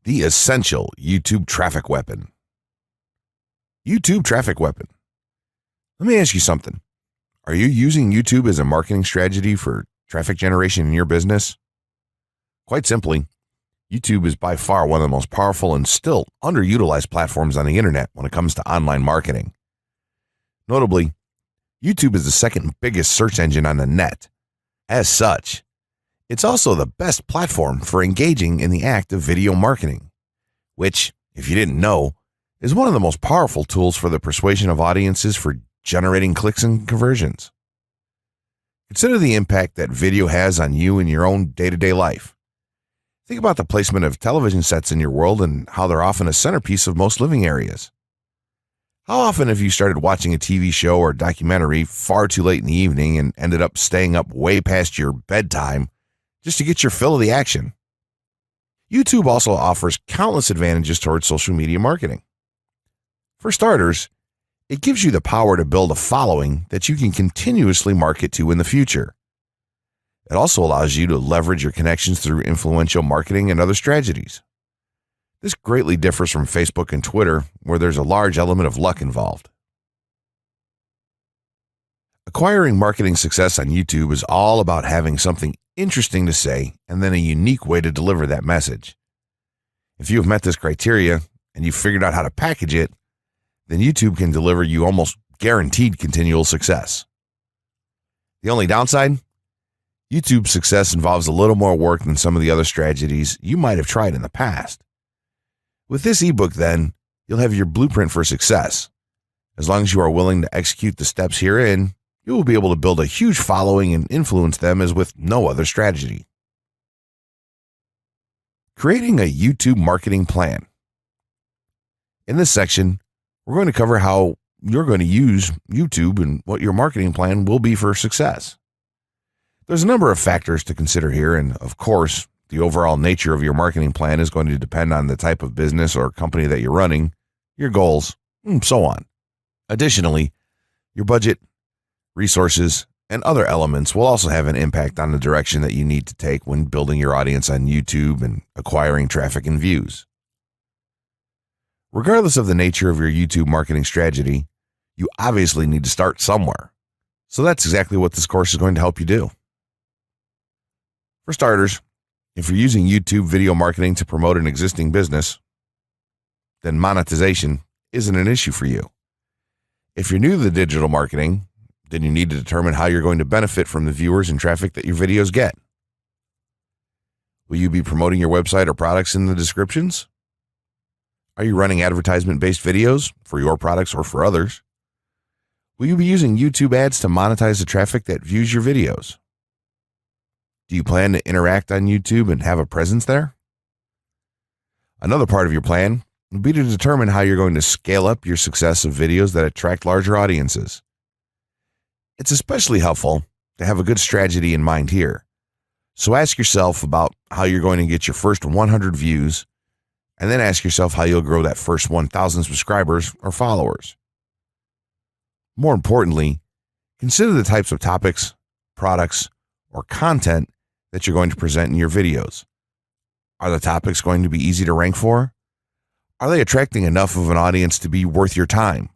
The essential YouTube traffic weapon. YouTube traffic weapon. Let me ask you something. Are you using YouTube as a marketing strategy for traffic generation in your business? Quite simply, YouTube is by far one of the most powerful and still underutilized platforms on the internet when it comes to online marketing. Notably, YouTube is the second biggest search engine on the net. As such, it's also the best platform for engaging in the act of video marketing, which, if you didn't know, is one of the most powerful tools for the persuasion of audiences for generating clicks and conversions. Consider the impact that video has on you in your own day-to-day life. Think about the placement of television sets in your world and how they're often a centerpiece of most living areas. How often have you started watching a TV show or documentary far too late in the evening and ended up staying up way past your bedtime just to get your fill of the action? YouTube also offers countless advantages towards social media marketing. For starters, it gives you the power to build a following that you can continuously market to in the future. It also allows you to leverage your connections through influential marketing and other strategies. This greatly differs from Facebook and Twitter, where there's a large element of luck involved. Acquiring marketing success on YouTube is all about having something interesting to say and then a unique way to deliver that message. If you have met this criteria and you've figured out how to package it, then YouTube can deliver you almost guaranteed continual success. The only downside? YouTube's success involves a little more work than some of the other strategies you might have tried in the past. With this ebook, then, you'll have your blueprint for success. As long as you are willing to execute the steps herein, you will be able to build a huge following and influence them as with no other strategy. Creating a YouTube marketing plan. In this section, we're going to cover how you're going to use YouTube and what your marketing plan will be for success. There's a number of factors to consider here, and of course, the overall nature of your marketing plan is going to depend on the type of business or company that you're running, your goals, and so on. Additionally, your budget, resources, and other elements will also have an impact on the direction that you need to take when building your audience on YouTube and acquiring traffic and views. Regardless of the nature of your YouTube marketing strategy, you obviously need to start somewhere. So that's exactly what this course is going to help you do. For starters, if you're using YouTube video marketing to promote an existing business, then monetization isn't an issue for you. If you're new to the digital marketing, then you need to determine how you're going to benefit from the viewers and traffic that your videos get. Will you be promoting your website or products in the descriptions? Are you running advertisement-based videos for your products or for others? Will you be using YouTube ads to monetize the traffic that views your videos? Do you plan to interact on YouTube and have a presence there? Another part of your plan would be to determine how you're going to scale up your success of videos that attract larger audiences. It's especially helpful to have a good strategy in mind here. So ask yourself about how you're going to get your first 100 views, and then ask yourself how you'll grow that first 1,000 subscribers or followers. More importantly, consider the types of topics, products, or content that you're going to present in your videos. Are the topics going to be easy to rank for? Are they attracting enough of an audience to be worth your time?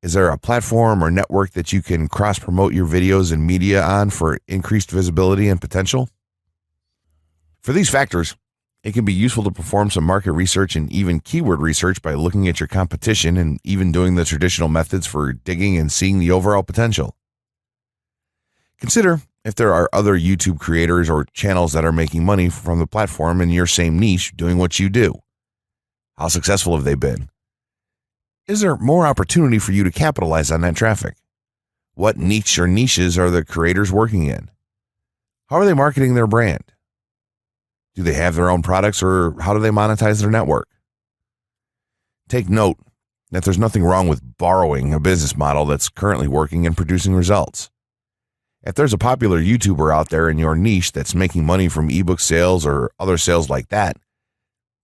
Is there a platform or network that you can cross-promote your videos and media on for increased visibility and potential? For these factors, it can be useful to perform some market research and even keyword research by looking at your competition and even doing the traditional methods for digging and seeing the overall potential. Consider if there are other YouTube creators or channels that are making money from the platform in your same niche doing what you do. How successful have they been? Is there more opportunity for you to capitalize on that traffic? What niche or niches are the creators working in? How are they marketing their brand? Do they have their own products, or how do they monetize their network? Take note that there's nothing wrong with borrowing a business model that's currently working and producing results. If there's a popular YouTuber out there in your niche that's making money from ebook sales or other sales like that,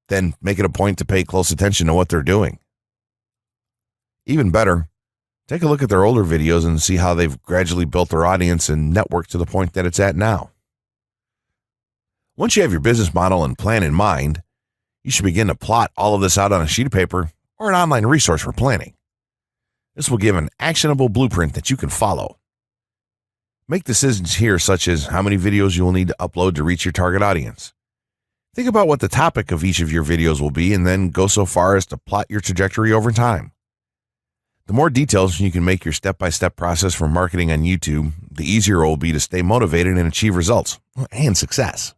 then make it a point to pay close attention to what they're doing. Even better, take a look at their older videos and see how they've gradually built their audience and network to the point that it's at now. Once you have your business model and plan in mind, You should begin to plot all of this out on a sheet of paper or an online resource for planning. This will give an actionable blueprint that you can follow. Make decisions here, such as how many videos you will need to upload to reach your target audience. Think about what the topic of each of your videos will be, and then go so far as to plot your trajectory over time. The more details you can make your step-by-step process for marketing on YouTube, the easier it will be to stay motivated and achieve results and success.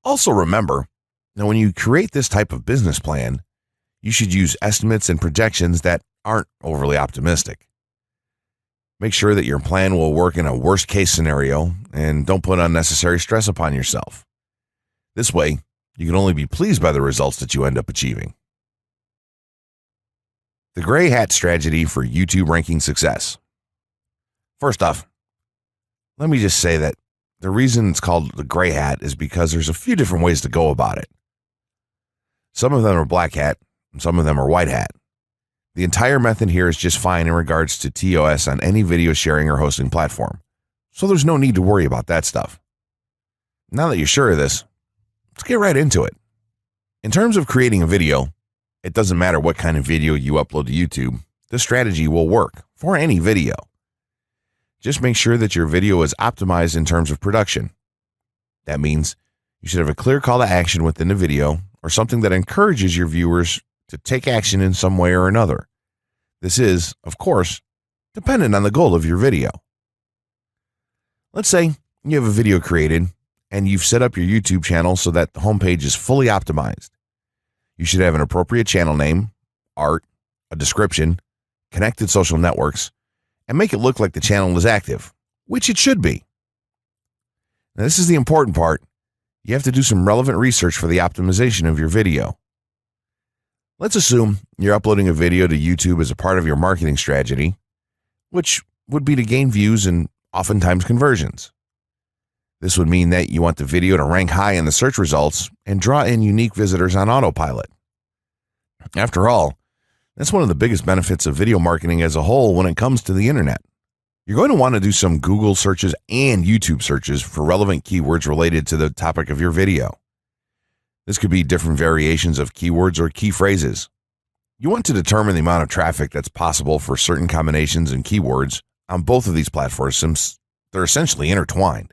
Also remember that when you create this type of business plan, you should use estimates and projections that aren't overly optimistic. Make sure that your plan will work in a worst-case scenario, and don't put unnecessary stress upon yourself. This way, you can only be pleased by the results that you end up achieving. The gray hat strategy for YouTube ranking success. First off, let me just say that the reason it's called the gray hat is because there's a few different ways to go about it. Some of them are black hat, and some of them are white hat. The entire method here is just fine in regards to TOS on any video sharing or hosting platform, so there's no need to worry about that stuff. Now that you're sure of this, let's get right into it. In terms of creating a video, it doesn't matter what kind of video you upload to YouTube, this strategy will work for any video. Just make sure that your video is optimized in terms of production. That means you should have a clear call to action within the video, or something that encourages your viewers to take action in some way or another. This is, of course, dependent on the goal of your video. Let's say you have a video created and you've set up your YouTube channel so that the homepage is fully optimized. You should have an appropriate channel name, art, a description, connected social networks, and make it look like the channel is active, which it should be. Now, this is the important part. You have to do some relevant research for the optimization of your video. Let's assume you're uploading a video to YouTube as a part of your marketing strategy, which would be to gain views and oftentimes conversions. This would mean that you want the video to rank high in the search results and draw in unique visitors on autopilot. After all, that's one of the biggest benefits of video marketing as a whole when it comes to the internet. You're going to want to do some Google searches and YouTube searches for relevant keywords related to the topic of your video. This could be different variations of keywords or key phrases. You want to determine the amount of traffic that's possible for certain combinations and keywords on both of these platforms, since they're essentially intertwined.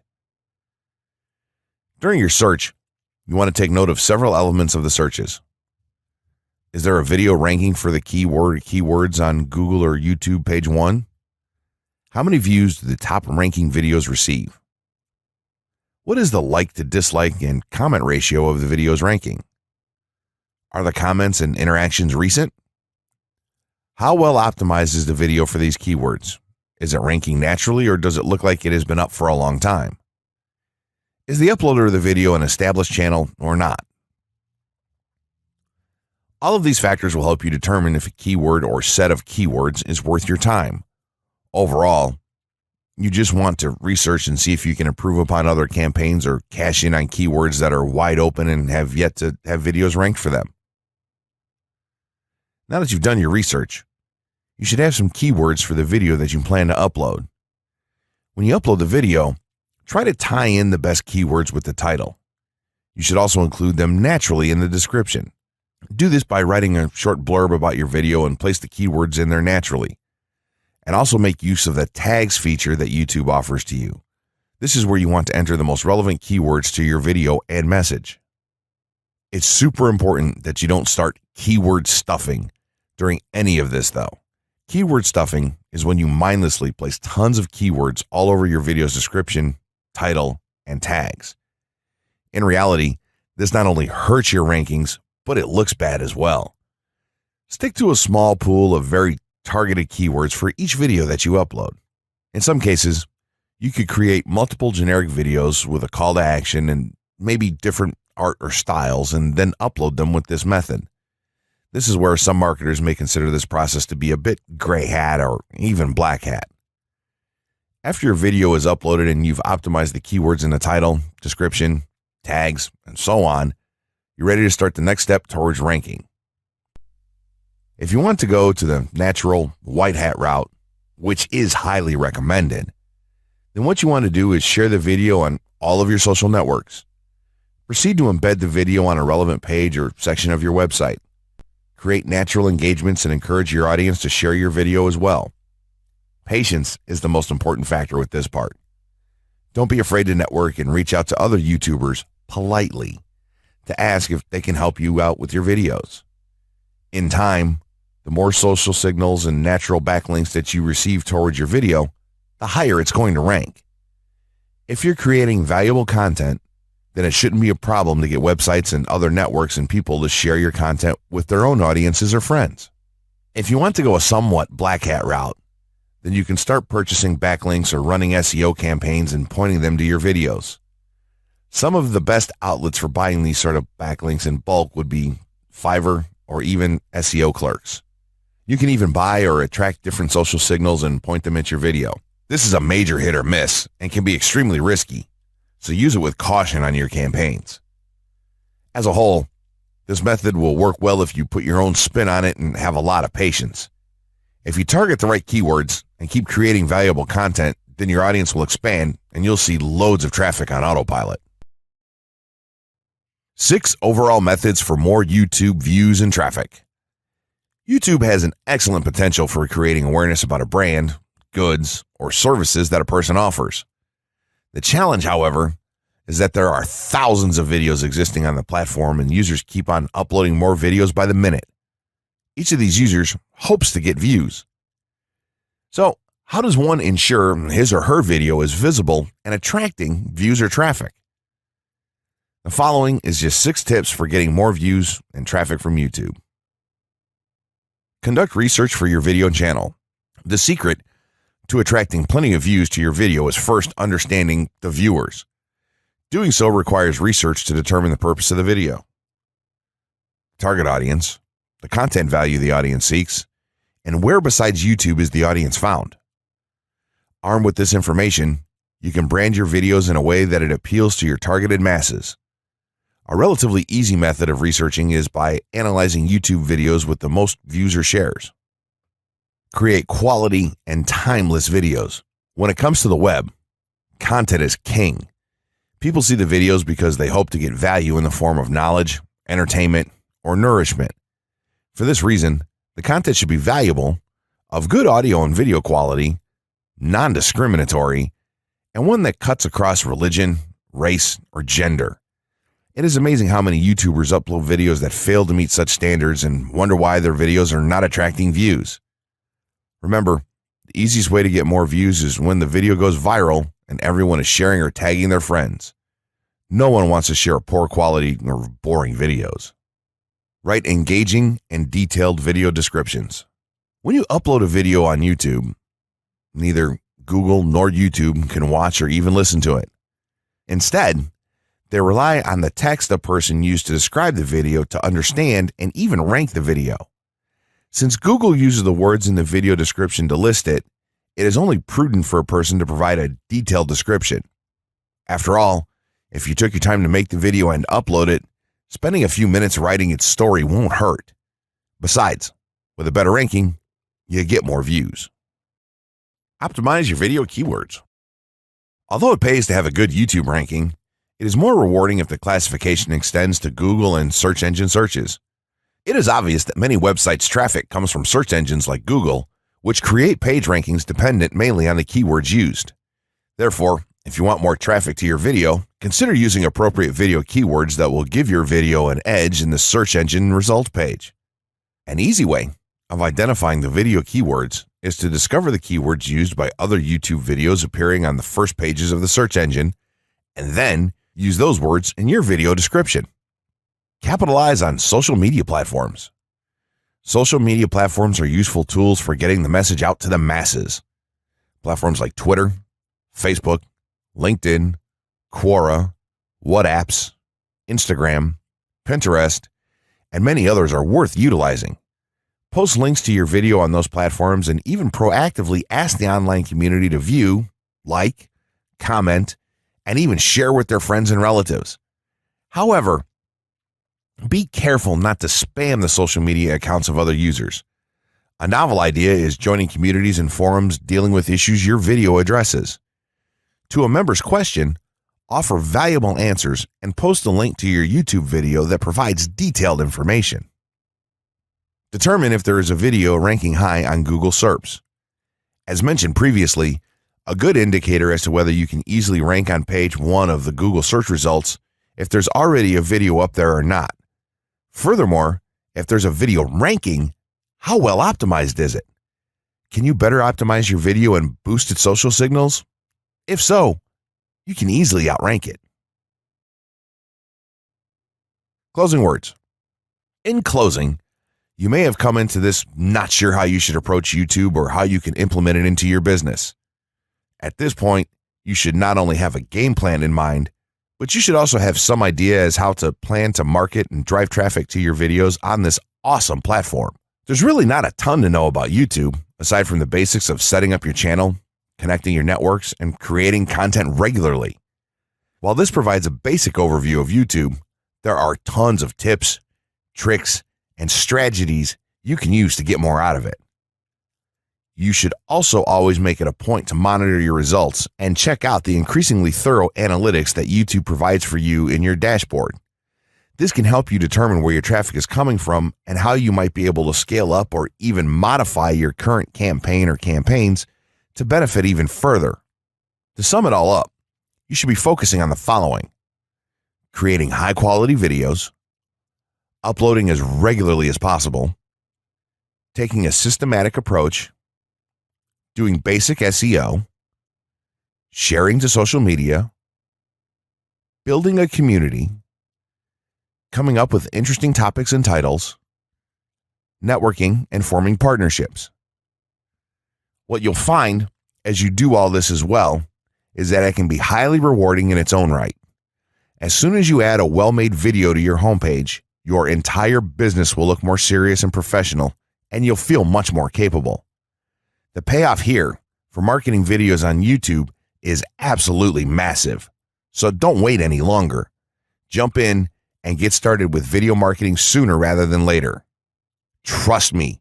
During your search, you want to take note of several elements of the searches. Is there a video ranking for the keywords on Google or YouTube page 1? How many views do the top ranking videos receive? What is the like to dislike and comment ratio of the video's ranking? Are the comments and interactions recent? How well optimized is the video for these keywords? Is it ranking naturally, or does it look like it has been up for a long time? Is the uploader of the video an established channel or not? All of these factors will help you determine if a keyword or set of keywords is worth your time. Overall, you just want to research and see if you can improve upon other campaigns or cash in on keywords that are wide open and have yet to have videos ranked for them. Now that you've done your research, you should have some keywords for the video that you plan to upload. When you upload the video, try to tie in the best keywords with the title. You should also include them naturally in the description. Do this by writing a short blurb about your video and place the keywords in there naturally. And also make use of the tags feature that YouTube offers to you. This is where you want to enter the most relevant keywords to your video and message. It's super important that you don't start keyword stuffing during any of this, though. Keyword stuffing is when you mindlessly place tons of keywords all over your video's description, title, and tags. In reality, this not only hurts your rankings, but it looks bad as well. Stick to a small pool of very targeted keywords for each video that you upload. In some cases, you could create multiple generic videos with a call to action and maybe different art or styles, and then upload them with this method. This is where some marketers may consider this process to be a bit gray hat or even black hat. After your video is uploaded and you've optimized the keywords in the title, description, tags, and so on, you're ready to start the next step towards ranking. If you want to go to the natural white hat route, which is highly recommended, then what you want to do is share the video on all of your social networks. Proceed to embed the video on a relevant page or section of your website. Create natural engagements and encourage your audience to share your video as well. Patience is the most important factor with this part. Don't be afraid to network and reach out to other YouTubers politely to ask if they can help you out with your videos. In time, the more social signals and natural backlinks that you receive towards your video, the higher it's going to rank. If you're creating valuable content, then it shouldn't be a problem to get websites and other networks and people to share your content with their own audiences or friends. If you want to go a somewhat black hat route, then you can start purchasing backlinks or running SEO campaigns and pointing them to your videos. Some of the best outlets for buying these sort of backlinks in bulk would be Fiverr or even SEO clerks. You can even buy or attract different social signals and point them at your video. This is a major hit or miss and can be extremely risky, so use it with caution on your campaigns. As a whole, this method will work well if you put your own spin on it and have a lot of patience. If you target the right keywords and keep creating valuable content, then your audience will expand and you'll see loads of traffic on autopilot. 6 overall methods for more YouTube views and traffic. YouTube has an excellent potential for creating awareness about a brand, goods, or services that a person offers. The challenge, however, is that there are thousands of videos existing on the platform and users keep on uploading more videos by the minute. Each of these users hopes to get views. So, how does one ensure his or her video is visible and attracting views or traffic? The following is just 6 tips for getting more views and traffic from YouTube. Conduct research for your video channel. The secret to attracting plenty of views to your video is first understanding the viewers. Doing so requires research to determine the purpose of the video, target audience, the content value the audience seeks, and where besides YouTube is the audience found. Armed with this information, you can brand your videos in a way that it appeals to your targeted masses. A relatively easy method of researching is by analyzing YouTube videos with the most views or shares. Create quality and timeless videos. When it comes to the web, content is king. People see the videos because they hope to get value in the form of knowledge, entertainment, or nourishment. For this reason, the content should be valuable, of good audio and video quality, non-discriminatory, and one that cuts across religion, race, or gender. It is amazing how many YouTubers upload videos that fail to meet such standards and wonder why their videos are not attracting views. Remember, the easiest way to get more views is when the video goes viral and everyone is sharing or tagging their friends. No one wants to share poor quality or boring videos. Write engaging and detailed video descriptions. When you upload a video on YouTube, neither Google nor YouTube can watch or even listen to it. Instead, they rely on the text a person used to describe the video to understand and even rank the video. Since Google uses the words in the video description to list it, it is only prudent for a person to provide a detailed description. After all, if you took your time to make the video and upload it, spending a few minutes writing its story won't hurt. Besides, with a better ranking, you get more views. Optimize your video keywords. Although it pays to have a good YouTube ranking, it is more rewarding if the classification extends to Google and search engine searches. It is obvious that many websites' traffic comes from search engines like Google, which create page rankings dependent mainly on the keywords used. Therefore, if you want more traffic to your video, consider using appropriate video keywords that will give your video an edge in the search engine result page. An easy way of identifying the video keywords is to discover the keywords used by other YouTube videos appearing on the first pages of the search engine, and then use those words in your video description. Capitalize on social media platforms. Social media platforms are useful tools for getting the message out to the masses. Platforms like Twitter, Facebook, LinkedIn, Quora, WhatsApp, Instagram, Pinterest, and many others are worth utilizing. Post links to your video on those platforms and even proactively ask the online community to view, like, comment, and even share with their friends and relatives. However, be careful not to spam the social media accounts of other users. A novel idea is joining communities and forums dealing with issues your video addresses. To a member's question, offer valuable answers, and post a link to your YouTube video that provides detailed information. Determine if there is a video ranking high on Google SERPs. As mentioned previously, a good indicator as to whether you can easily rank on page 1 of the Google search results if there's already a video up there or not. Furthermore, if there's a video ranking, how well optimized is it? Can you better optimize your video and boost its social signals? If so, you can easily outrank it. Closing words. In closing, you may have come into this not sure how you should approach YouTube or how you can implement it into your business. At this point, you should not only have a game plan in mind, but you should also have some idea as how to plan to market and drive traffic to your videos on this awesome platform. There's really not a ton to know about YouTube, aside from the basics of setting up your channel, connecting your networks, and creating content regularly. While this provides a basic overview of YouTube, there are tons of tips, tricks, and strategies you can use to get more out of it. You should also always make it a point to monitor your results and check out the increasingly thorough analytics that YouTube provides for you in your dashboard. This can help you determine where your traffic is coming from and how you might be able to scale up or even modify your current campaign or campaigns to benefit even further. To sum it all up, you should be focusing on the following: creating high-quality videos, uploading as regularly as possible, taking a systematic approach, doing basic SEO, sharing to social media, building a community, coming up with interesting topics and titles, networking, and forming partnerships. What you'll find as you do all this as well is that it can be highly rewarding in its own right. As soon as you add a well-made video to your homepage, your entire business will look more serious and professional, and you'll feel much more capable. The payoff here for marketing videos on YouTube is absolutely massive. So don't wait any longer. Jump in and get started with video marketing sooner rather than later. Trust me,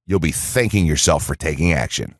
you'll be thanking yourself for taking action.